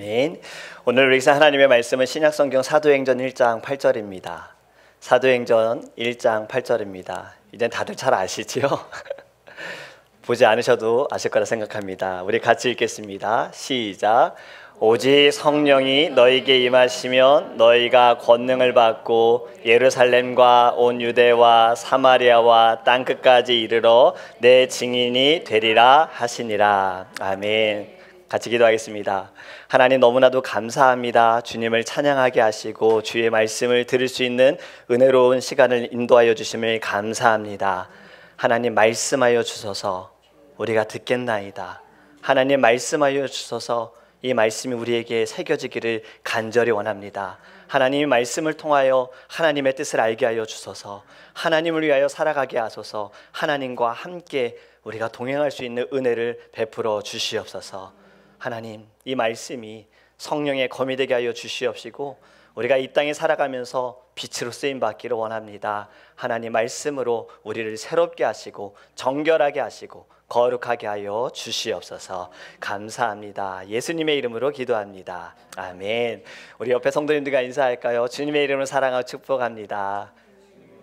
아멘. 오늘 읽은 하나님의 말씀은 신약성경 사도행전 1장 8절입니다. 사도행전 1장 8절입니다. 이젠 다들 잘 아시지요? 보지 않으셔도 아실 거라 생각합니다. 우리 같이 읽겠습니다. 시작. 오직 성령이 너희에게 임하시면 너희가 권능을 받고 예루살렘과 온 유대와 사마리아와 땅끝까지 이르러 내 증인이 되리라 하시니라. 아멘. 같이 기도하겠습니다. 하나님, 너무나도 감사합니다. 주님을 찬양하게 하시고 주의 말씀을 들을 수 있는 은혜로운 시간을 인도하여 주심을 감사합니다. 하나님, 말씀하여 주소서. 우리가 듣겠나이다. 하나님, 말씀하여 주소서. 이 말씀이 우리에게 새겨지기를 간절히 원합니다. 하나님의 말씀을 통하여 하나님의 뜻을 알게 하여 주소서. 하나님을 위하여 살아가게 하소서. 하나님과 함께 우리가 동행할 수 있는 은혜를 베풀어 주시옵소서. 하나님, 이 말씀이 성령의 검이 되게 하여 주시옵시고 우리가 이 땅에 살아가면서 빛으로 쓰임 받기를 원합니다. 하나님, 말씀으로 우리를 새롭게 하시고 정결하게 하시고 거룩하게 하여 주시옵소서. 감사합니다. 예수님의 이름으로 기도합니다. 아멘. 우리 옆에 성도님들과 인사할까요? 주님의 이름으로 사랑하고 축복합니다.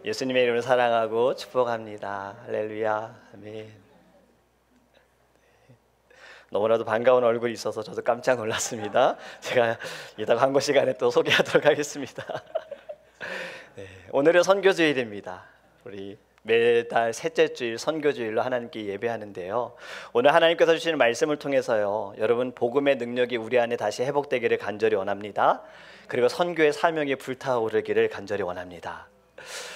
예수님의 이름으로 사랑하고 축복합니다. 할렐루야. 아멘. 너무나도 반가운 얼굴이 있어서 저도 깜짝 놀랐습니다. 제가 이따 광고 시간에 또 소개하도록 하겠습니다. 네, 오늘은 선교주일입니다. 우리 매달 셋째 주일 선교주일로 하나님께 예배하는데요. 오늘 하나님께서 주시는 말씀을 통해서요, 여러분 복음의 능력이 우리 안에 다시 회복되기를 간절히 원합니다. 그리고 선교의 사명이 불타오르기를 간절히 원합니다.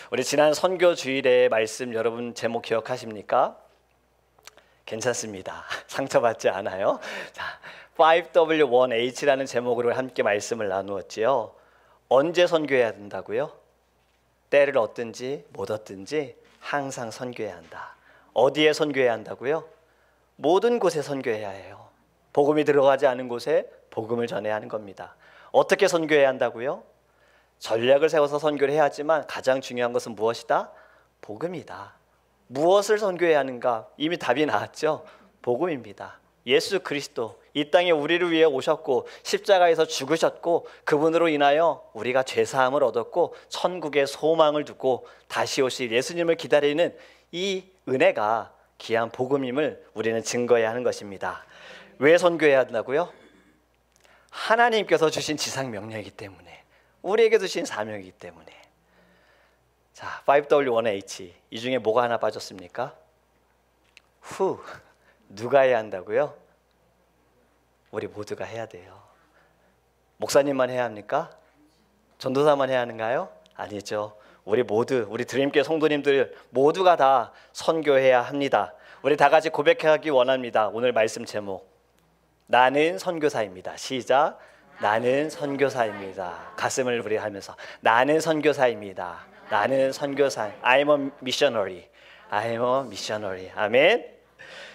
우리 지난 선교주일의 말씀 여러분 제목 기억하십니까? 괜찮습니다. 상처받지 않아요. 자, 5W1H라는 제목으로 함께 말씀을 나누었지요. 언제 선교해야 된다고요? 때를 얻든지 못 얻든지 항상 선교해야 한다. 어디에 선교해야 한다고요? 모든 곳에 선교해야 해요. 복음이 들어가지 않은 곳에 복음을 전해야 하는 겁니다. 어떻게 선교해야 한다고요? 전략을 세워서 선교를 해야 하지만 가장 중요한 것은 무엇이다? 복음이다. 무엇을 선교해야 하는가? 이미 답이 나왔죠. 복음입니다. 예수 그리스도 이 땅에 우리를 위해 오셨고 십자가에서 죽으셨고 그분으로 인하여 우리가 죄사함을 얻었고 천국의 소망을 두고 다시 오실 예수님을 기다리는 이 은혜가 귀한 복음임을 우리는 증거해야 하는 것입니다. 왜 선교해야 한다고요? 하나님께서 주신 지상 명령이기 때문에, 우리에게 주신 사명이기 때문에. 자, 5W1H, 이 중에 뭐가 하나 빠졌습니까? 누가 해야 한다고요? 우리 모두가 해야 돼요. 목사님만 해야 합니까? 전도사만 해야 하는가요? 아니죠. 우리 모두, 우리 드림교회 성도님들 모두가 다 선교해야 합니다. 우리 다 같이 고백하기 원합니다. 오늘 말씀 제목, 나는 선교사입니다. 시작. 나는 선교사입니다. 가슴을 우리 하면서 나는 선교사입니다. 나는 선교사. I'm a missionary. I'm a missionary. 아멘.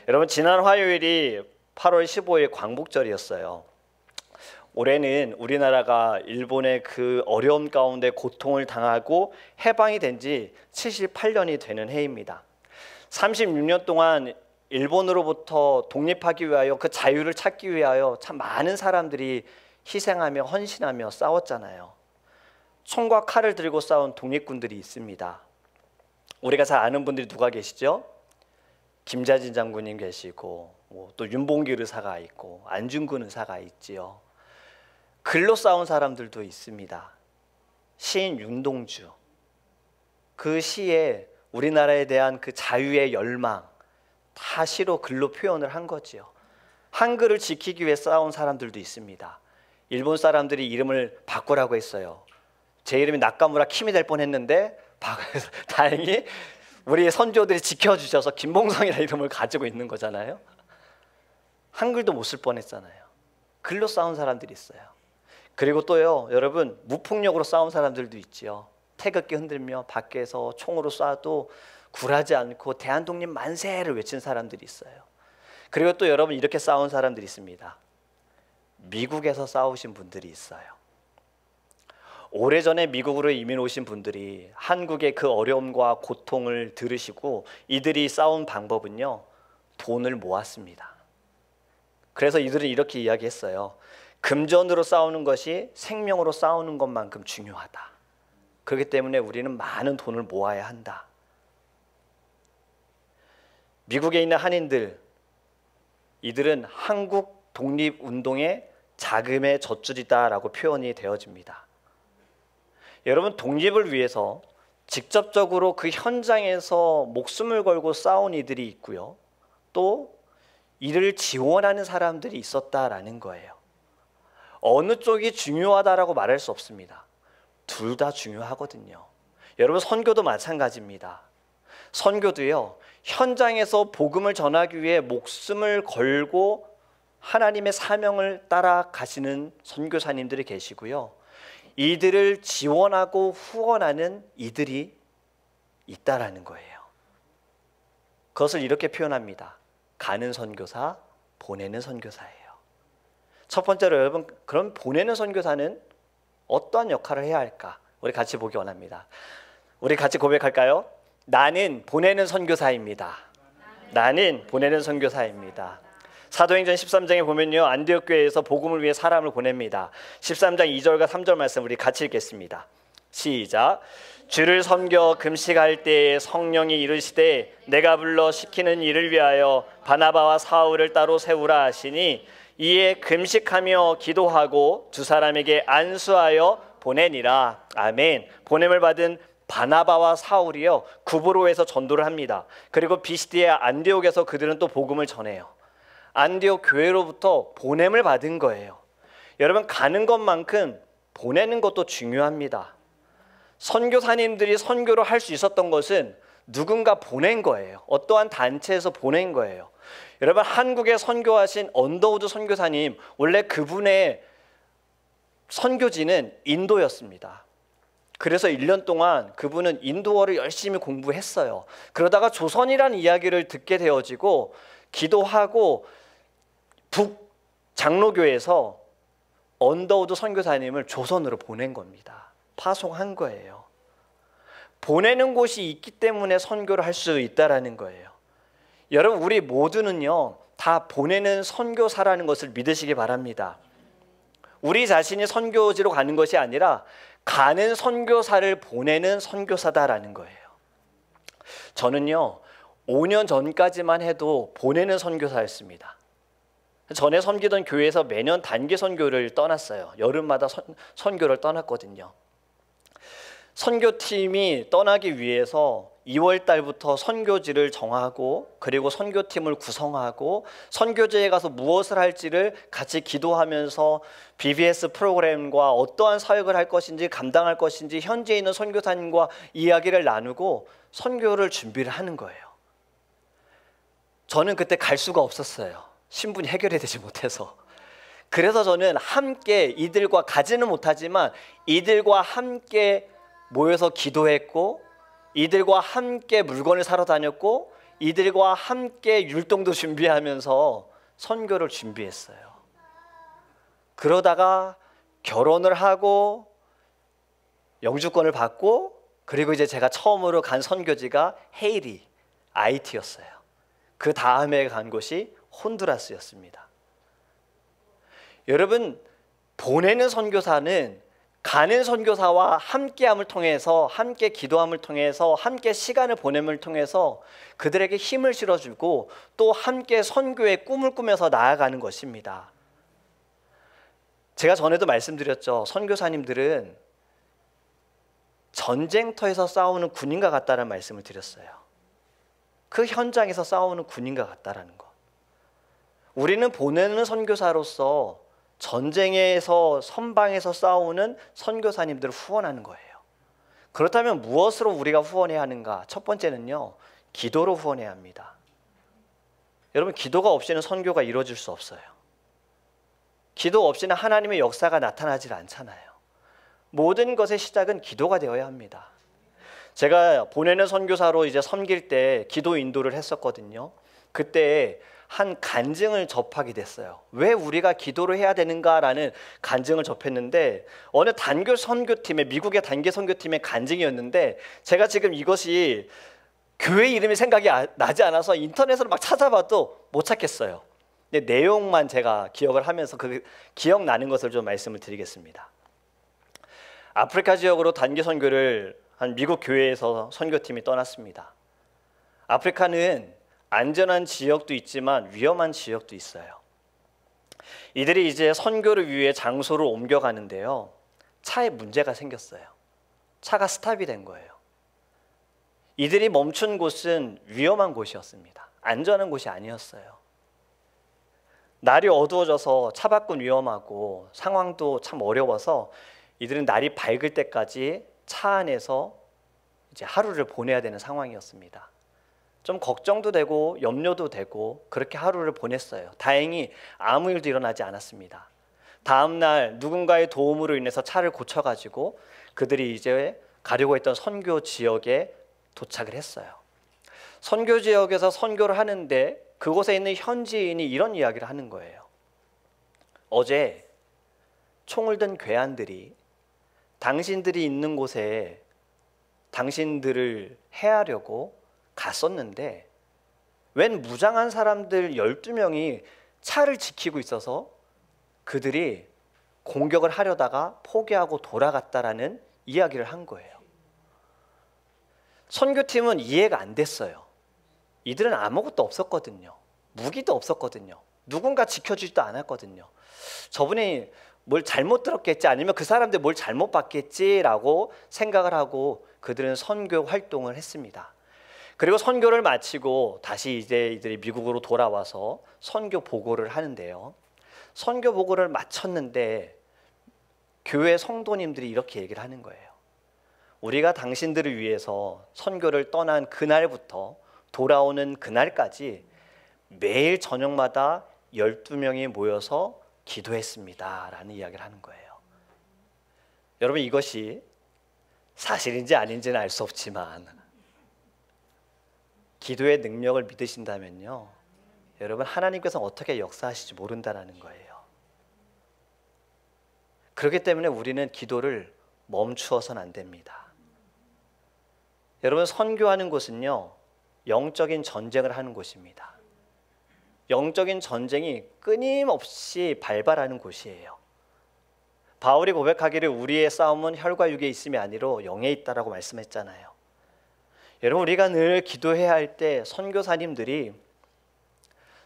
여러분, 지난 화요일이 8월 15일 광복절이었어요. 올해는 우리나라가 일본의 그 어려움 가운데 고통을 당하고 해방이 된 지 78년이 되는 해입니다. 36년 동안 일본으로부터 독립하기 위하여, 그 자유를 찾기 위하여 참 많은 사람들이 희생하며 헌신하며 싸웠잖아요. 총과 칼을 들고 싸운 독립군들이 있습니다. 우리가 잘 아는 분들이 누가 계시죠? 김자진 장군님 계시고, 또 윤봉길 의사가 있고, 안중근 의사가 있지요. 글로 싸운 사람들도 있습니다. 시인 윤동주, 그 시에 우리나라에 대한 그 자유의 열망 다 시로 글로 표현을 한 거지요. 한글을 지키기 위해 싸운 사람들도 있습니다. 일본 사람들이 이름을 바꾸라고 했어요. 제 이름이 나카무라 킴이 될 뻔했는데 다행히 우리 선조들이 지켜주셔서 김봉성이라는 이름을 가지고 있는 거잖아요. 한글도 못 쓸 뻔했잖아요. 글로 싸운 사람들이 있어요. 그리고 또요, 여러분, 무폭력으로 싸운 사람들도 있지요. 태극기 흔들며 밖에서 총으로 쏴도 굴하지 않고 대한독립 만세를 외친 사람들이 있어요. 그리고 또 여러분, 이렇게 싸운 사람들이 있습니다. 미국에서 싸우신 분들이 있어요. 오래전에 미국으로 이민 오신 분들이 한국의 그 어려움과 고통을 들으시고 이들이 싸운 방법은요, 돈을 모았습니다. 그래서 이들은 이렇게 이야기했어요. 금전으로 싸우는 것이 생명으로 싸우는 것만큼 중요하다. 그렇기 때문에 우리는 많은 돈을 모아야 한다. 미국에 있는 한인들, 이들은 한국 독립운동의 자금의 젖줄이다라고 표현이 되어집니다. 여러분, 독립을 위해서 직접적으로 그 현장에서 목숨을 걸고 싸운 이들이 있고요. 또 이를 지원하는 사람들이 있었다라는 거예요. 어느 쪽이 중요하다라고 말할 수 없습니다. 둘 다 중요하거든요. 여러분, 선교도 마찬가지입니다. 선교도요, 현장에서 복음을 전하기 위해 목숨을 걸고 하나님의 사명을 따라 가시는 선교사님들이 계시고요. 이들을 지원하고 후원하는 이들이 있다라는 거예요. 그것을 이렇게 표현합니다. 가는 선교사, 보내는 선교사예요. 첫 번째로 여러분, 그럼 보내는 선교사는 어떠한 역할을 해야 할까? 우리 같이 보기 원합니다. 우리 같이 고백할까요? 나는 보내는 선교사입니다. 나는 보내는 선교사입니다. 사도행전 13장에 보면요, 안디옥 교회에서 복음을 위해 사람을 보냅니다. 13장 2절과 3절 말씀 우리 같이 읽겠습니다. 시작. 주를 섬겨 금식할 때에 성령이 이르시되 내가 불러 시키는 일을 위하여 바나바와 사울을 따로 세우라 하시니 이에 금식하며 기도하고 두 사람에게 안수하여 보내니라. 아멘. 보냄을 받은 바나바와 사울이요, 구브로에서 전도를 합니다. 그리고 비시디아 안디옥에서 그들은 또 복음을 전해요. 안디옥 교회로부터 보냄을 받은 거예요. 여러분, 가는 것만큼 보내는 것도 중요합니다. 선교사님들이 선교를 할 수 있었던 것은 누군가 보낸 거예요. 어떠한 단체에서 보낸 거예요. 여러분, 한국에 선교하신 언더우드 선교사님, 원래 그분의 선교지는 인도였습니다. 그래서 1년 동안 그분은 인도어를 열심히 공부했어요. 그러다가 조선이라는 이야기를 듣게 되어지고 기도하고 북 장로교에서 언더우드 선교사님을 조선으로 보낸 겁니다. 파송한 거예요. 보내는 곳이 있기 때문에 선교를 할 수 있다라는 거예요. 여러분, 우리 모두는요, 다 보내는 선교사라는 것을 믿으시기 바랍니다. 우리 자신이 선교지로 가는 것이 아니라 가는 선교사를 보내는 선교사다라는 거예요. 저는요, 5년 전까지만 해도 보내는 선교사였습니다. 전에 섬기던 교회에서 매년 단기 선교를 떠났어요. 여름마다 선교를 떠났거든요. 선교팀이 떠나기 위해서 2월 달부터 선교지를 정하고, 그리고 선교팀을 구성하고, 선교지에 가서 무엇을 할지를 같이 기도하면서 BBS 프로그램과 어떠한 사역을 할 것인지, 감당할 것인지 현지에 있는 선교사님과 이야기를 나누고 선교를 준비를 하는 거예요. 저는 그때 갈 수가 없었어요. 신분이 해결이 되지 못해서. 그래서 저는 함께 이들과 가지는 못하지만 이들과 함께 모여서 기도했고, 이들과 함께 물건을 사러 다녔고, 이들과 함께 율동도 준비하면서 선교를 준비했어요. 그러다가 결혼을 하고 영주권을 받고, 그리고 이제 제가 처음으로 간 선교지가 헤이리, 아이티였어요. 그 다음에 간 곳이 혼두라스였습니다. 여러분, 보내는 선교사는 가는 선교사와 함께함을 통해서, 함께 기도함을 통해서, 함께 시간을 보냄을 통해서 그들에게 힘을 실어주고 또 함께 선교의 꿈을 꾸면서 나아가는 것입니다. 제가 전에도 말씀드렸죠. 선교사님들은 전쟁터에서 싸우는 군인과 같다는 말씀을 드렸어요. 그 현장에서 싸우는 군인과 같다라는 것. 우리는 보내는 선교사로서 전쟁에서 선방에서 싸우는 선교사님들을 후원하는 거예요. 그렇다면 무엇으로 우리가 후원해야 하는가? 첫 번째는요, 기도로 후원해야 합니다. 여러분, 기도가 없이는 선교가 이루어질 수 없어요. 기도 없이는 하나님의 역사가 나타나질 않잖아요. 모든 것의 시작은 기도가 되어야 합니다. 제가 보내는 선교사로 이제 섬길 때 기도 인도를 했었거든요. 그때 한 간증을 접하게 됐어요. 왜 우리가 기도를 해야 되는가라는 간증을 접했는데, 어느 단교 선교팀의, 미국의 단기 선교팀의 간증이었는데, 제가 지금 이것이 교회 이름이 생각이 나지 않아서 인터넷으로 막 찾아봐도 못 찾겠어요. 근데 내용만 제가 기억을 하면서 그 기억나는 것을 좀 말씀을 드리겠습니다. 아프리카 지역으로 단기 선교를 한 미국 교회에서 선교팀이 떠났습니다. 아프리카는 안전한 지역도 있지만 위험한 지역도 있어요. 이들이 이제 선교를 위해 장소를 옮겨가는데요. 차에 문제가 생겼어요. 차가 스탑이 된 거예요. 이들이 멈춘 곳은 위험한 곳이었습니다. 안전한 곳이 아니었어요. 날이 어두워져서 차 밖은 위험하고 상황도 참 어려워서 이들은 날이 밝을 때까지 차 안에서 이제 하루를 보내야 되는 상황이었습니다. 좀 걱정도 되고 염려도 되고 그렇게 하루를 보냈어요. 다행히 아무 일도 일어나지 않았습니다. 다음 날 누군가의 도움으로 인해서 차를 고쳐가지고 그들이 이제 가려고 했던 선교 지역에 도착을 했어요. 선교 지역에서 선교를 하는데 그곳에 있는 현지인이 이런 이야기를 하는 거예요. 어제 총을 든 괴한들이 당신들이 있는 곳에 당신들을 해하려고 갔었는데 웬 무장한 사람들 12명이 차를 지키고 있어서 그들이 공격을 하려다가 포기하고 돌아갔다라는 이야기를 한 거예요. 선교팀은 이해가 안 됐어요. 이들은 아무것도 없었거든요. 무기도 없었거든요. 누군가 지켜주지도 않았거든요. 저분이 뭘 잘못 들었겠지 아니면 그 사람들 뭘 잘못 봤겠지라고 생각을 하고 그들은 선교 활동을 했습니다. 그리고 선교를 마치고 다시 이제 이들이 미국으로 돌아와서 선교 보고를 하는데요. 선교 보고를 마쳤는데 교회 성도님들이 이렇게 얘기를 하는 거예요. 우리가 당신들을 위해서 선교를 떠난 그날부터 돌아오는 그날까지 매일 저녁마다 12명이 모여서 기도했습니다 라는 이야기를 하는 거예요. 여러분, 이것이 사실인지 아닌지는 알 수 없지만 기도의 능력을 믿으신다면요, 여러분, 하나님께서 어떻게 역사하실지 모른다는 거예요. 그렇기 때문에 우리는 기도를 멈추어서는 안 됩니다. 여러분, 선교하는 곳은요, 영적인 전쟁을 하는 곳입니다. 영적인 전쟁이 끊임없이 발발하는 곳이에요. 바울이 고백하기를 우리의 싸움은 혈과 육에 있음이 아니로 영에 있다라고 말씀했잖아요. 여러분, 우리가 늘 기도해야 할 때 선교사님들이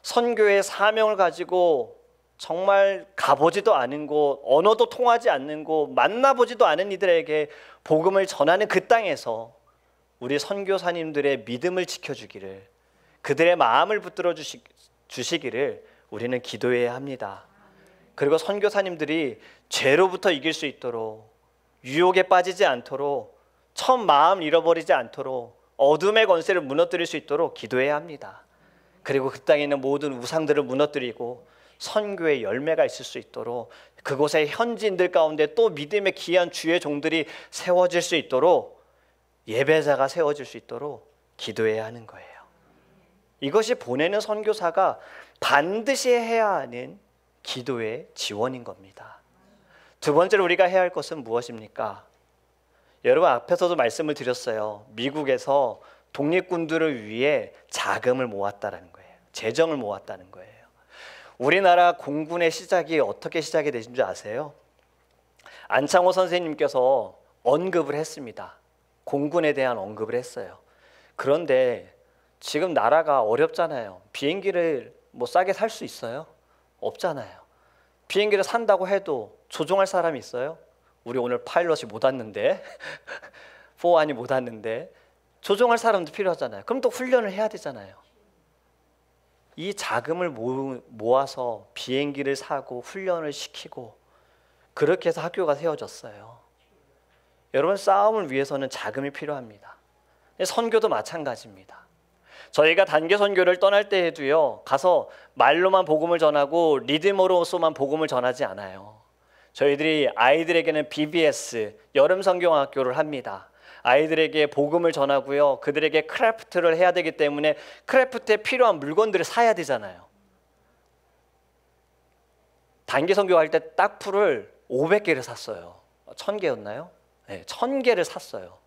선교의 사명을 가지고 정말 가보지도 않은 곳, 언어도 통하지 않는 곳, 만나보지도 않은 이들에게 복음을 전하는 그 땅에서 우리 선교사님들의 믿음을 지켜주기를, 그들의 마음을 붙들어 주시기를 우리는 기도해야 합니다. 그리고 선교사님들이 죄로부터 이길 수 있도록, 유혹에 빠지지 않도록, 첫 마음 잃어버리지 않도록, 어둠의 권세를 무너뜨릴 수 있도록 기도해야 합니다. 그리고 그 땅에 있는 모든 우상들을 무너뜨리고 선교의 열매가 있을 수 있도록, 그곳의 현지인들 가운데 또 믿음의 귀한 주의 종들이 세워질 수 있도록, 예배자가 세워질 수 있도록 기도해야 하는 거예요. 이것이 보내는 선교사가 반드시 해야 하는 기도의 지원인 겁니다. 두 번째로 우리가 해야 할 것은 무엇입니까? 여러분, 앞에서도 말씀을 드렸어요. 미국에서 독립군들을 위해 자금을 모았다는 거예요. 재정을 모았다는 거예요. 우리나라 공군의 시작이 어떻게 시작이 되신 줄 아세요? 안창호 선생님께서 언급을 했습니다. 공군에 대한 언급을 했어요. 그런데 지금 나라가 어렵잖아요. 비행기를 뭐 싸게 살 수 있어요? 없잖아요. 비행기를 산다고 해도 조종할 사람이 있어요? 우리 오늘 파일럿이 못 왔는데 포안이 못 왔는데 조종할 사람도 필요하잖아요. 그럼 또 훈련을 해야 되잖아요. 이 자금을 모아서 비행기를 사고 훈련을 시키고 그렇게 해서 학교가 세워졌어요. 여러분, 싸움을 위해서는 자금이 필요합니다. 선교도 마찬가지입니다. 저희가 단계 선교를 떠날 때에도요, 가서 말로만 복음을 전하고 리듬으로서만 복음을 전하지 않아요. 저희들이 아이들에게는 BBS, 여름 성경학교를 합니다. 아이들에게 복음을 전하고요, 그들에게 크래프트를 해야 되기 때문에 크래프트에 필요한 물건들을 사야 되잖아요. 단기 선교할 때 딱풀을 500개를 샀어요. 1000개였나요? 네, 1000개를 샀어요.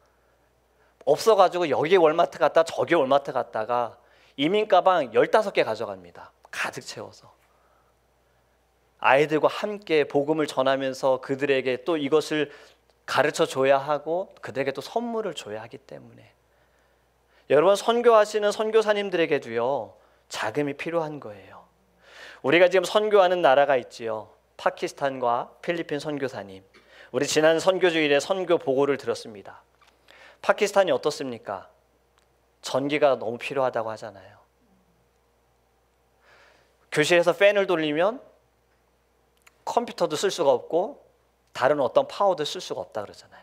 없어가지고 여기 월마트 갔다 저기 월마트 갔다가 이민 가방 15개 가져갑니다. 가득 채워서. 아이들과 함께 복음을 전하면서 그들에게 또 이것을 가르쳐 줘야 하고 그들에게 또 선물을 줘야 하기 때문에 여러분, 선교하시는 선교사님들에게도요 자금이 필요한 거예요. 우리가 지금 선교하는 나라가 있지요. 파키스탄과 필리핀 선교사님, 우리 지난 선교주일에 선교 보고를 들었습니다. 파키스탄이 어떻습니까? 전기가 너무 필요하다고 하잖아요. 교실에서 팬을 돌리면 컴퓨터도 쓸 수가 없고 다른 어떤 파워도 쓸 수가 없다 그러잖아요.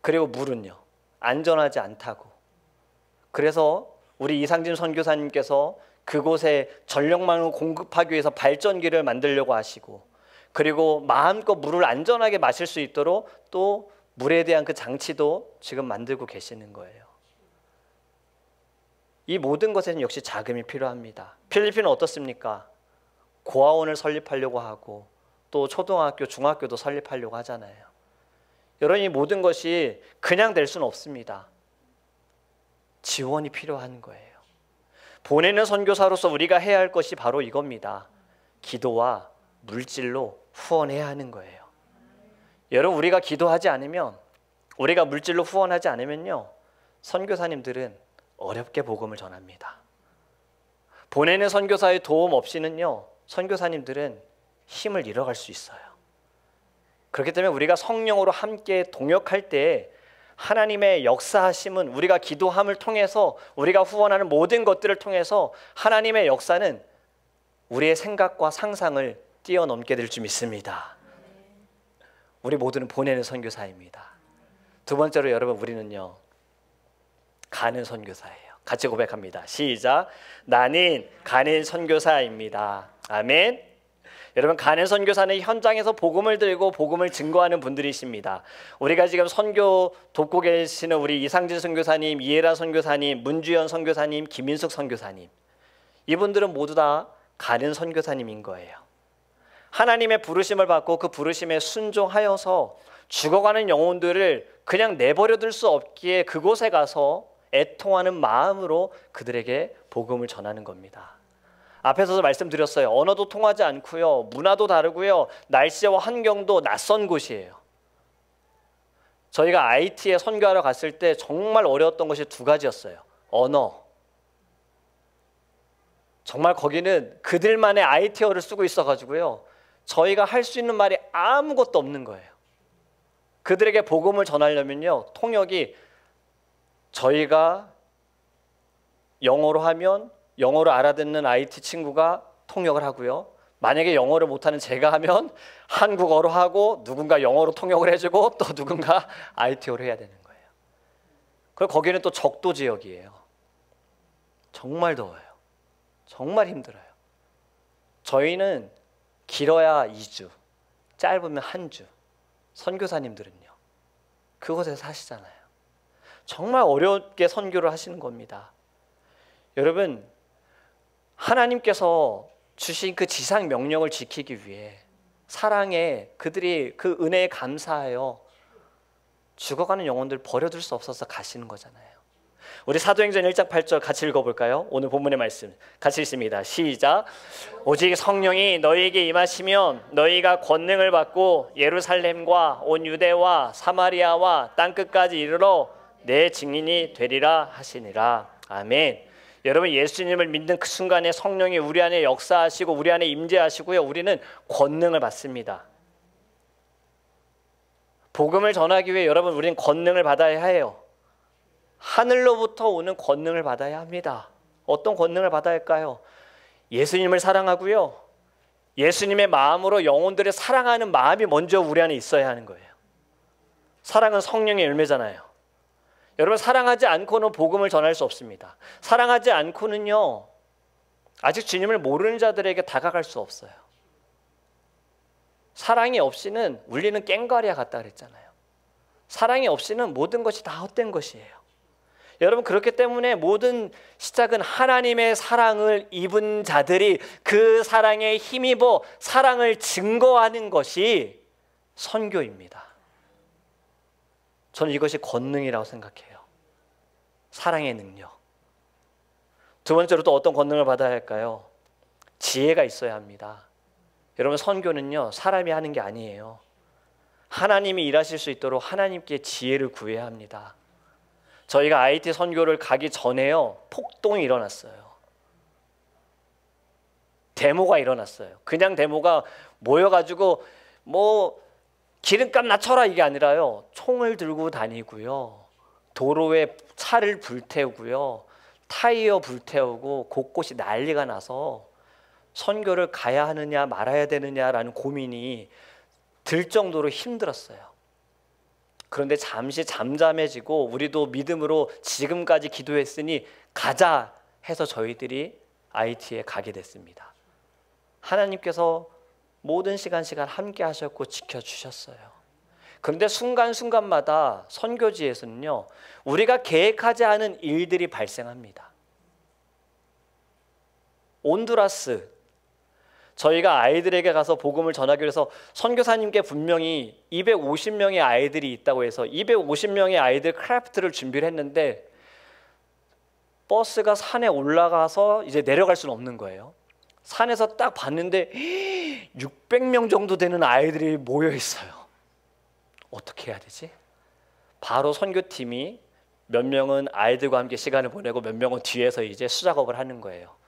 그리고 물은요, 안전하지 않다고. 그래서 우리 이상진 선교사님께서 그곳에 전력망을 공급하기 위해서 발전기를 만들려고 하시고, 그리고 마음껏 물을 안전하게 마실 수 있도록 또 물에 대한 그 장치도 지금 만들고 계시는 거예요. 이 모든 것에는 역시 자금이 필요합니다. 필리핀은 어떻습니까? 고아원을 설립하려고 하고 또 초등학교, 중학교도 설립하려고 하잖아요. 여러분, 이 모든 것이 그냥 될 수는 없습니다. 지원이 필요한 거예요. 보내는 선교사로서 우리가 해야 할 것이 바로 이겁니다. 기도와 물질로 후원해야 하는 거예요. 여러분, 우리가 기도하지 않으면, 우리가 물질로 후원하지 않으면요, 선교사님들은 어렵게 복음을 전합니다. 보내는 선교사의 도움 없이는요, 선교사님들은 힘을 잃어갈 수 있어요. 그렇기 때문에 우리가 성령으로 함께 동역할 때 하나님의 역사하심은, 우리가 기도함을 통해서, 우리가 후원하는 모든 것들을 통해서 하나님의 역사는 우리의 생각과 상상을 뛰어넘게 될 줄 믿습니다. 우리 모두는 보내는 선교사입니다. 두 번째로 여러분, 우리는요 가는 선교사예요. 같이 고백합니다. 시작. 나는 가는 선교사입니다. 아멘. 여러분, 가는 선교사는 현장에서 복음을 들고 복음을 증거하는 분들이십니다. 우리가 지금 선교 돕고 계시는 우리 이상진 선교사님, 이해라 선교사님, 문주연 선교사님, 김인숙 선교사님, 이분들은 모두 다 가는 선교사님인 거예요. 하나님의 부르심을 받고 그 부르심에 순종하여서 죽어가는 영혼들을 그냥 내버려둘 수 없기에 그곳에 가서 애통하는 마음으로 그들에게 복음을 전하는 겁니다. 앞에서도 말씀드렸어요. 언어도 통하지 않고요, 문화도 다르고요, 날씨와 환경도 낯선 곳이에요. 저희가 IT에 선교하러 갔을 때 정말 어려웠던 것이 두 가지였어요. 언어. 정말 거기는 그들만의 IT어를 쓰고 있어가지고요, 저희가 할 수 있는 말이 아무것도 없는 거예요. 그들에게 복음을 전하려면요, 통역이 저희가 영어로 하면 영어로 알아듣는 IT 친구가 통역을 하고요, 만약에 영어를 못하는 제가 하면 한국어로 하고 누군가 영어로 통역을 해주고 또 누군가 IT어로 해야 되는 거예요. 그리고 거기는 또 적도 지역이에요. 정말 더워요. 정말 힘들어요. 저희는 길어야 2주, 짧으면 1주. 선교사님들은요, 그곳에서 사시잖아요. 정말 어렵게 선교를 하시는 겁니다. 여러분, 하나님께서 주신 그 지상 명령을 지키기 위해 사랑에 그들이 그 은혜에 감사하여 죽어가는 영혼들 버려둘 수 없어서 가시는 거잖아요. 우리 사도행전 1장 8절 같이 읽어볼까요? 오늘 본문의 말씀 같이 읽습니다. 시작. 오직 성령이 너희에게 임하시면 너희가 권능을 받고 예루살렘과 온 유대와 사마리아와 땅끝까지 이르러 내 증인이 되리라 하시니라. 아멘. 여러분, 예수님을 믿는 그 순간에 성령이 우리 안에 역사하시고 우리 안에 임재하시고요, 우리는 권능을 받습니다. 복음을 전하기 위해 여러분, 우리는 권능을 받아야 해요. 하늘로부터 오는 권능을 받아야 합니다. 어떤 권능을 받아야 할까요? 예수님을 사랑하고요, 예수님의 마음으로 영혼들을 사랑하는 마음이 먼저 우리 안에 있어야 하는 거예요. 사랑은 성령의 열매잖아요. 여러분, 사랑하지 않고는 복음을 전할 수 없습니다. 사랑하지 않고는요, 아직 주님을 모르는 자들에게 다가갈 수 없어요. 사랑이 없이는 울리는 꽹과리와 같다 그랬잖아요. 사랑이 없이는 모든 것이 다 헛된 것이에요. 여러분, 그렇기 때문에 모든 시작은 하나님의 사랑을 입은 자들이 그 사랑에 힘입어 사랑을 증거하는 것이 선교입니다. 저는 이것이 권능이라고 생각해요. 사랑의 능력. 두 번째로 또 어떤 권능을 받아야 할까요? 지혜가 있어야 합니다. 여러분, 선교는요 사람이 하는 게 아니에요. 하나님이 일하실 수 있도록 하나님께 지혜를 구해야 합니다. 저희가 IT 선교를 가기 전에요 폭동이 일어났어요. 데모가 일어났어요. 그냥 데모가 모여가지고 뭐 기름값 낮춰라 이게 아니라요, 총을 들고 다니고요, 도로에 차를 불태우고요, 타이어 불태우고 곳곳이 난리가 나서 선교를 가야 하느냐 말아야 되느냐라는 고민이 들 정도로 힘들었어요. 그런데 잠시 잠잠해지고 우리도 믿음으로 지금까지 기도했으니 가자 해서 저희들이 IT에 가게 됐습니다. 하나님께서 모든 시간 함께 하셨고 지켜주셨어요. 그런데 순간순간마다 선교지에서는요 우리가 계획하지 않은 일들이 발생합니다. 온두라스, 저희가 아이들에게 가서 복음을 전하기 위해서 선교사님께 분명히 250명의 아이들이 있다고 해서 250명의 아이들 크래프트를 준비를 했는데 버스가 산에 올라가서 이제 내려갈 수는 없는 거예요. 산에서 딱 봤는데 600명 정도 되는 아이들이 모여 있어요. 어떻게 해야 되지? 바로 선교팀이 몇 명은 아이들과 함께 시간을 보내고 몇 명은 뒤에서 이제 수작업을 하는 거예요.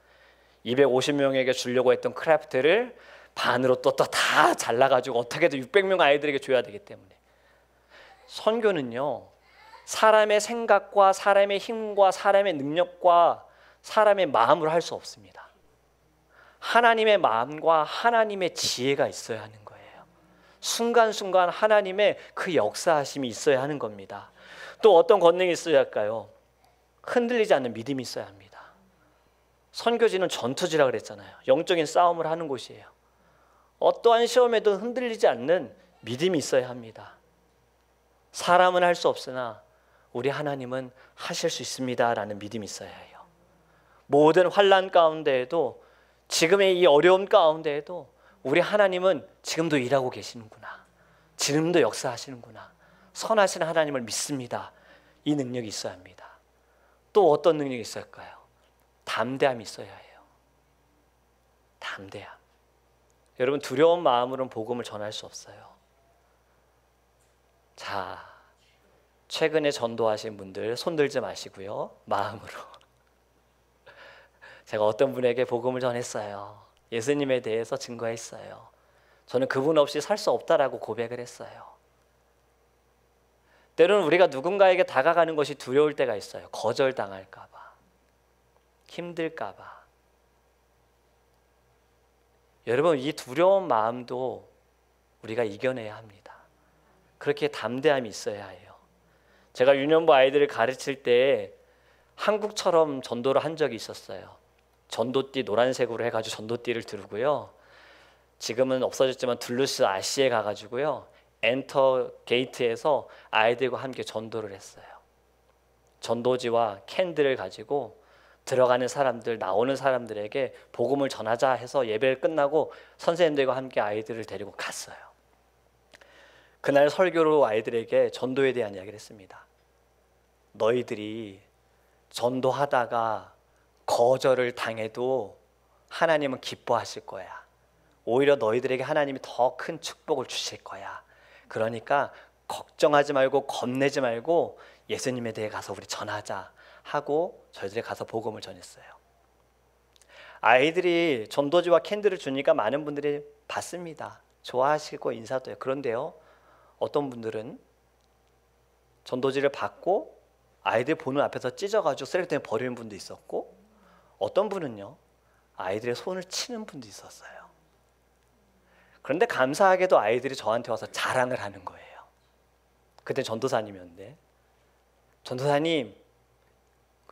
250명에게 주려고 했던 크래프트를 반으로 또 다 잘라가지고 어떻게든 600명 아이들에게 줘야 되기 때문에. 선교는요 사람의 생각과 사람의 힘과 사람의 능력과 사람의 마음으로 할 수 없습니다. 하나님의 마음과 하나님의 지혜가 있어야 하는 거예요. 순간순간 하나님의 그 역사하심이 있어야 하는 겁니다. 또 어떤 권능이 있어야 할까요? 흔들리지 않는 믿음이 있어야 합니다. 선교지는 전투지라 그랬잖아요. 영적인 싸움을 하는 곳이에요. 어떠한 시험에도 흔들리지 않는 믿음이 있어야 합니다. 사람은 할 수 없으나 우리 하나님은 하실 수 있습니다 라는 믿음이 있어야 해요. 모든 환난 가운데에도, 지금의 이 어려움 가운데에도 우리 하나님은 지금도 일하고 계시는구나, 지금도 역사하시는구나, 선하신 하나님을 믿습니다. 이 능력이 있어야 합니다. 또 어떤 능력이 있을까요? 담대함이 있어야 해요. 담대함. 여러분, 두려운 마음으로는 복음을 전할 수 없어요. 자, 최근에 전도하신 분들 손 들지 마시고요, 마음으로. 제가 어떤 분에게 복음을 전했어요. 예수님에 대해서 증거했어요. 저는 그분 없이 살 수 없다라고 고백을 했어요. 때로는 우리가 누군가에게 다가가는 것이 두려울 때가 있어요. 거절당할까 봐, 힘들까 봐. 여러분, 이 두려운 마음도 우리가 이겨내야 합니다. 그렇게 담대함이 있어야 해요. 제가 유년부 아이들을 가르칠 때 한국처럼 전도를 한 적이 있었어요. 전도띠 노란색으로 해가지고 전도띠를 두르고요, 지금은 없어졌지만 둘루스 아시에 가가지고요 엔터 게이트에서 아이들과 함께 전도를 했어요. 전도지와 캔들을 가지고 들어가는 사람들, 나오는 사람들에게 복음을 전하자 해서 예배를 끝나고 선생님들과 함께 아이들을 데리고 갔어요. 그날 설교로 아이들에게 전도에 대한 이야기를 했습니다. 너희들이 전도하다가 거절을 당해도 하나님은 기뻐하실 거야. 오히려 너희들에게 하나님이 더 큰 축복을 주실 거야. 그러니까 걱정하지 말고 겁내지 말고 예수님에 대해 가서 우리 전하자 하고 저희들이 가서 복음을 전했어요. 아이들이 전도지와 캔들을 주니까 많은 분들이 받습니다. 좋아하시고 인사도 해요. 그런데요, 어떤 분들은 전도지를 받고 아이들 보는 앞에서 찢어가지고 쓰레기통에 버리는 분도 있었고, 어떤 분은요 아이들의 손을 치는 분도 있었어요. 그런데 감사하게도 아이들이 저한테 와서 자랑을 하는 거예요. 그때 전도사님이었는데, 전도사님,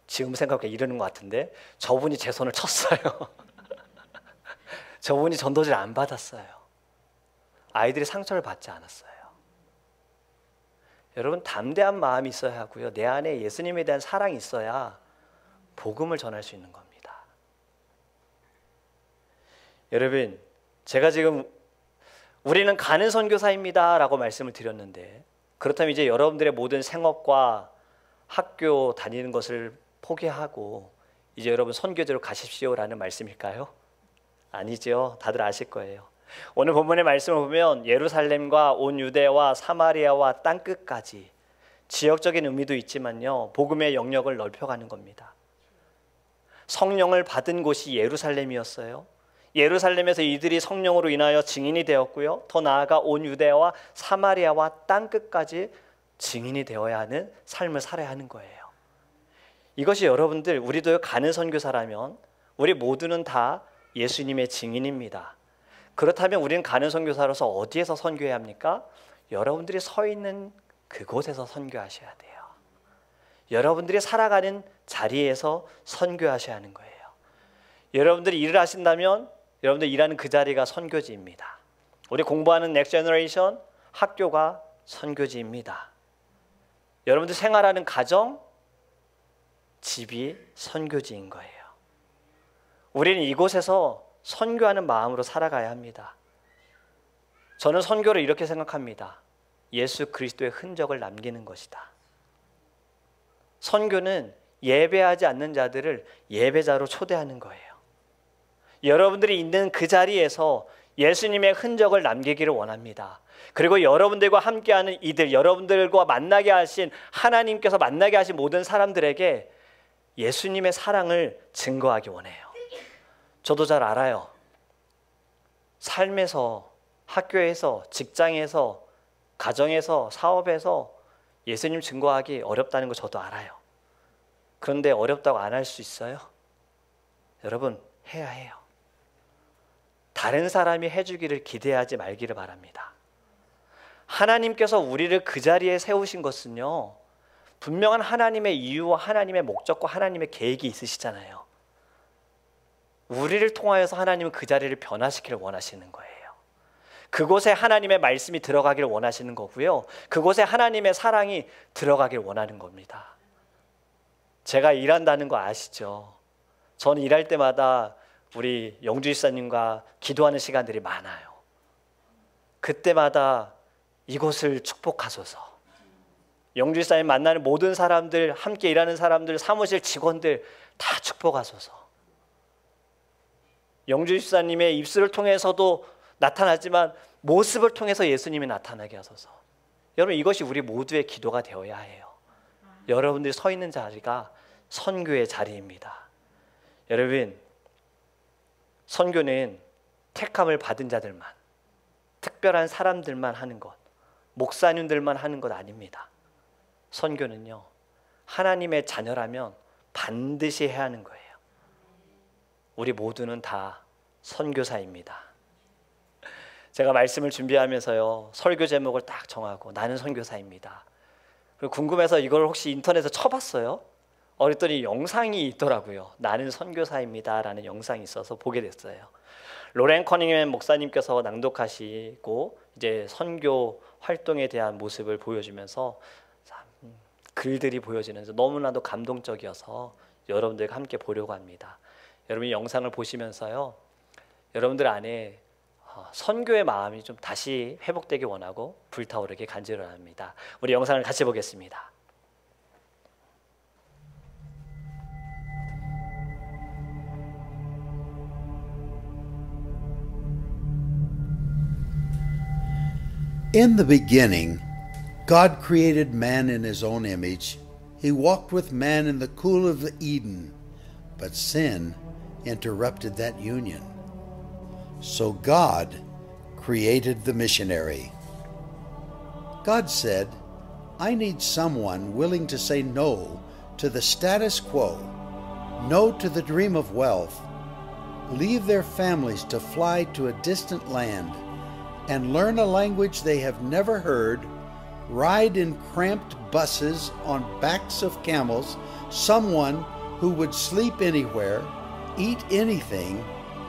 지금 생각해 이러는 것 같은데 저분이 제 손을 쳤어요. 저분이 전도지를 안 받았어요. 아이들이 상처를 받지 않았어요. 여러분, 담대한 마음이 있어야 하고요, 내 안에 예수님에 대한 사랑이 있어야 복음을 전할 수 있는 겁니다. 여러분, 제가 지금 우리는 가는 선교사입니다 라고 말씀을 드렸는데, 그렇다면 이제 여러분들의 모든 생업과 학교 다니는 것을 포기하고 이제 여러분 선교지로 가십시오 라는 말씀일까요? 아니죠. 다들 아실 거예요. 오늘 본문의 말씀을 보면 예루살렘과 온 유대와 사마리아와 땅끝까지 지역적인 의미도 있지만요, 복음의 영역을 넓혀가는 겁니다. 성령을 받은 곳이 예루살렘이었어요. 예루살렘에서 이들이 성령으로 인하여 증인이 되었고요, 더 나아가 온 유대와 사마리아와 땅끝까지 증인이 되어야 하는 삶을 살아야 하는 거예요. 이것이 여러분들, 우리도 가는 선교사라면 우리 모두는 다 예수님의 증인입니다. 그렇다면 우리는 가는 선교사로서 어디에서 선교해야 합니까? 여러분들이 서 있는 그곳에서 선교하셔야 돼요. 여러분들이 살아가는 자리에서 선교하셔야 하는 거예요. 여러분들이 일을 하신다면 여러분들 일하는 그 자리가 선교지입니다. 우리 공부하는 넥스트 제너레이션 학교가 선교지입니다. 여러분들 생활하는 가정, 집이 선교지인 거예요. 우리는 이곳에서 선교하는 마음으로 살아가야 합니다. 저는 선교를 이렇게 생각합니다. 예수 그리스도의 흔적을 남기는 것이다. 선교는 예배하지 않는 자들을 예배자로 초대하는 거예요. 여러분들이 있는 그 자리에서 예수님의 흔적을 남기기를 원합니다. 그리고 여러분들과 함께하는 이들, 여러분들과 만나게 하신 하나님께서 만나게 하신 모든 사람들에게 예수님의 사랑을 증거하기 원해요. 저도 잘 알아요. 삶에서, 학교에서, 직장에서, 가정에서, 사업에서 예수님 증거하기 어렵다는 거 저도 알아요. 그런데 어렵다고 안 할 수 있어요? 여러분, 해야 해요. 다른 사람이 해주기를 기대하지 말기를 바랍니다. 하나님께서 우리를 그 자리에 세우신 것은요, 분명한 하나님의 이유와 하나님의 목적과 하나님의 계획이 있으시잖아요. 우리를 통하여서 하나님은 그 자리를 변화시키길 원하시는 거예요. 그곳에 하나님의 말씀이 들어가길 원하시는 거고요, 그곳에 하나님의 사랑이 들어가길 원하는 겁니다. 제가 일한다는 거 아시죠? 저는 일할 때마다 우리 영주 집사님과 기도하는 시간들이 많아요. 그때마다 이곳을 축복하소서, 영주 집사님 만나는 모든 사람들, 함께 일하는 사람들, 사무실 직원들 다 축복하소서. 영주 집사님의 입술을 통해서도 나타나지만 모습을 통해서 예수님이 나타나게 하소서. 여러분, 이것이 우리 모두의 기도가 되어야 해요. 여러분들이 서 있는 자리가 선교의 자리입니다. 여러분, 선교는 택함을 받은 자들만, 특별한 사람들만 하는 것, 목사님들만 하는 것 아닙니다. 선교는요, 하나님의 자녀라면 반드시 해야 하는 거예요. 우리 모두는 다 선교사입니다. 제가 말씀을 준비하면서요, 설교 제목을 딱 정하고 나는 선교사입니다. 그리고 궁금해서 이걸 혹시 인터넷에 쳐봤어요. 그랬더니 영상이 있더라고요. 나는 선교사입니다 라는 영상이 있어서 보게 됐어요. 로렌 커닝햄 목사님께서 낭독하시고 이제 선교 활동에 대한 모습을 보여주면서 글들이 보여지면서 너무나도 감동적이어서 여러분들과 함께 보려고 합니다. 여러분이 영상을 보시면서요, 여러분들 안에 선교의 마음이 좀 다시 회복되기 원하고 불타오르게 간절합니다. 우리 영상을 같이 보겠습니다. In the beginning, God created man in his own image. He walked with man in the cool of Eden, but sin interrupted that union. So God created the missionary. God said, I need someone willing to say no to the status quo, no to the dream of wealth, leave their families to fly to a distant land, and learn a language they have never heard, ride in cramped buses on backs of camels, someone who would sleep anywhere, eat anything,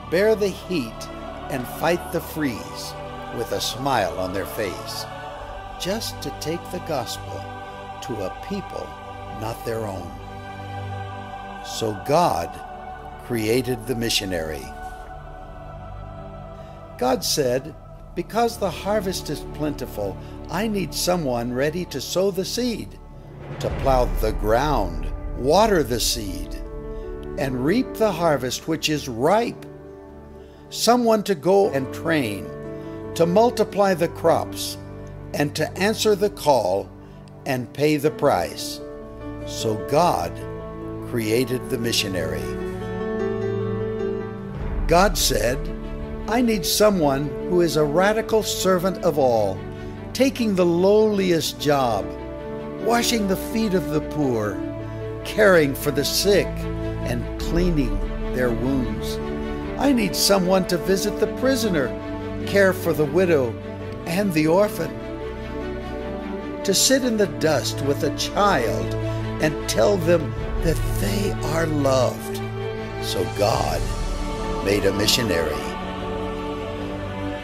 bear the heat, and fight the freeze with a smile on their face, just to take the gospel to a people not their own. So God created the missionary. God said, because the harvest is plentiful, I need someone ready to sow the seed, to plow the ground, water the seed, and reap the harvest which is ripe. someone to go and train, to multiply the crops, and to answer the call and pay the price. So God created the missionary. God said, I need someone who is a radical servant of all, taking the lowliest job, washing the feet of the poor, caring for the sick, and cleaning their wounds. I need someone to visit the prisoner, care for the widow and the orphan, to sit in the dust with a child and tell them that they are loved. So God made a missionary.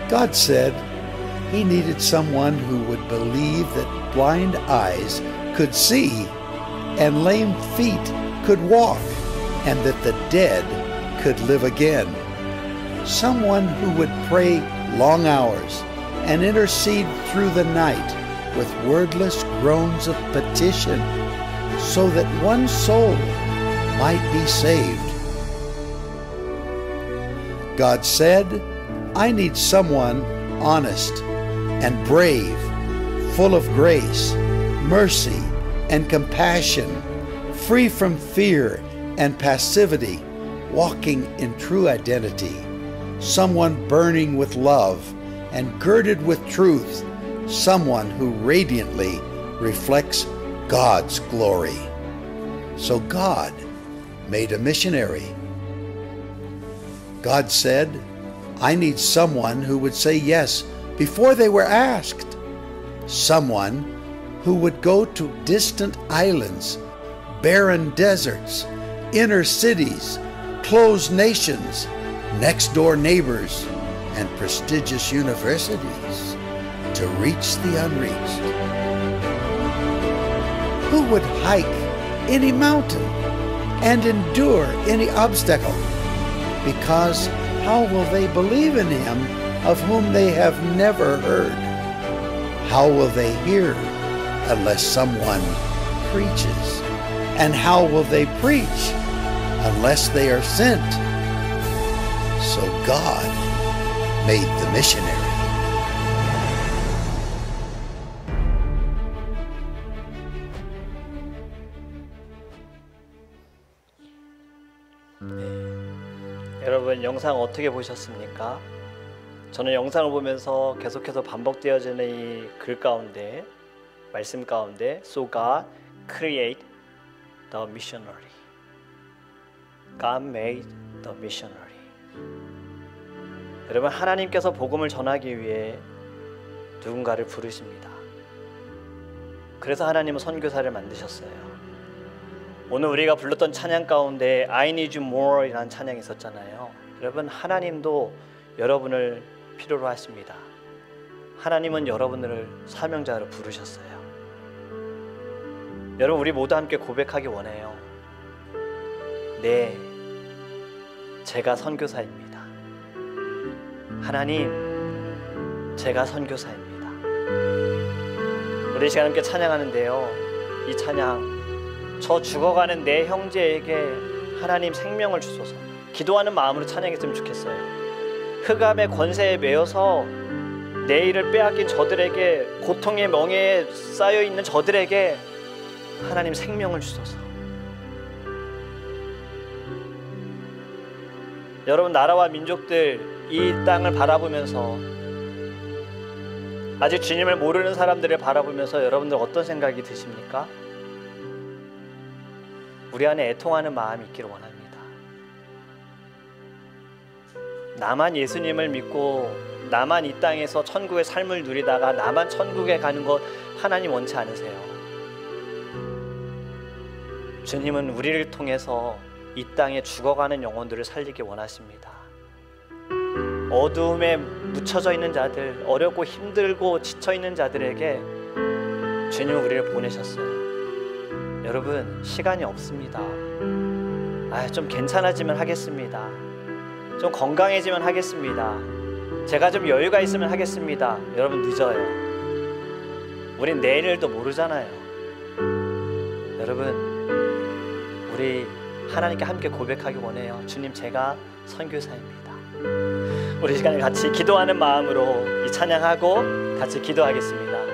God said He needed someone who would believe that blind eyes could see and lame feet could walk and that the dead could live again. Someone who would pray long hours and intercede through the night with wordless groans of petition so that one soul might be saved. God said, I need someone honest and brave, full of grace, mercy, and compassion, free from fear and passivity, walking in true identity, someone burning with love and girded with truth, someone who radiantly reflects God's glory. So God made a missionary. God said, I need someone who would say yes before they were asked, someone who would go to distant islands, barren deserts, inner cities, closed nations, next-door neighbors, and prestigious universities to reach the unreached. Who would hike any mountain and endure any obstacle? Because how will they believe in Him of whom they have never heard? How will they hear unless someone preaches? And how will they preach unless they are sent? So God made the missionary. 여러분 영상 어떻게 보셨습니까? 저는 영상을 보면서 계속해서 반복되어지는 이 글 가운데, 말씀 가운데 So God create the missionary. God made the missionary. 여러분 하나님께서 복음을 전하기 위해 누군가를 부르십니다. 그래서 하나님은 선교사를 만드셨어요. 오늘 우리가 불렀던 찬양 가운데 I need you more 이라는 찬양이 있었잖아요. 여러분 하나님도 여러분을 필요로 하십니다. 하나님은 여러분을 사명자로 부르셨어요. 여러분 우리 모두 함께 고백하기 원해요. 네, 제가 선교사입니다. 하나님, 제가 선교사입니다. 우리 시간 함께 찬양하는데요. 이 찬양, 저 죽어가는 내 형제에게 하나님 생명을 주소서. 기도하는 마음으로 찬양했으면 좋겠어요. 흑암의 권세에 매여서 내일을 빼앗긴 저들에게, 고통의 멍에에 쌓여있는 저들에게 하나님 생명을 주소서. 여러분 나라와 민족들 이 땅을 바라보면서, 아직 주님을 모르는 사람들을 바라보면서 여러분들 어떤 생각이 드십니까? 우리 안에 애통하는 마음이 있기를 원합니다. 나만 예수님을 믿고 나만 이 땅에서 천국의 삶을 누리다가 나만 천국에 가는 것 하나님 원치 않으세요. 주님은 우리를 통해서 이 땅에 죽어가는 영혼들을 살리기 원하십니다. 어두움에 묻혀져 있는 자들, 어렵고 힘들고 지쳐있는 자들에게 주님은 우리를 보내셨어요. 여러분 시간이 없습니다. 좀 괜찮아지면 하겠습니다. 좀 건강해지면 하겠습니다. 제가 좀 여유가 있으면 하겠습니다. 여러분 늦어요. 우린 내일도 모르잖아요. 여러분 우리 하나님께 함께 고백하기 원해요. 주님 제가 선교사입니다. 우리 시간에 같이 기도하는 마음으로 이 찬양하고 같이 기도하겠습니다.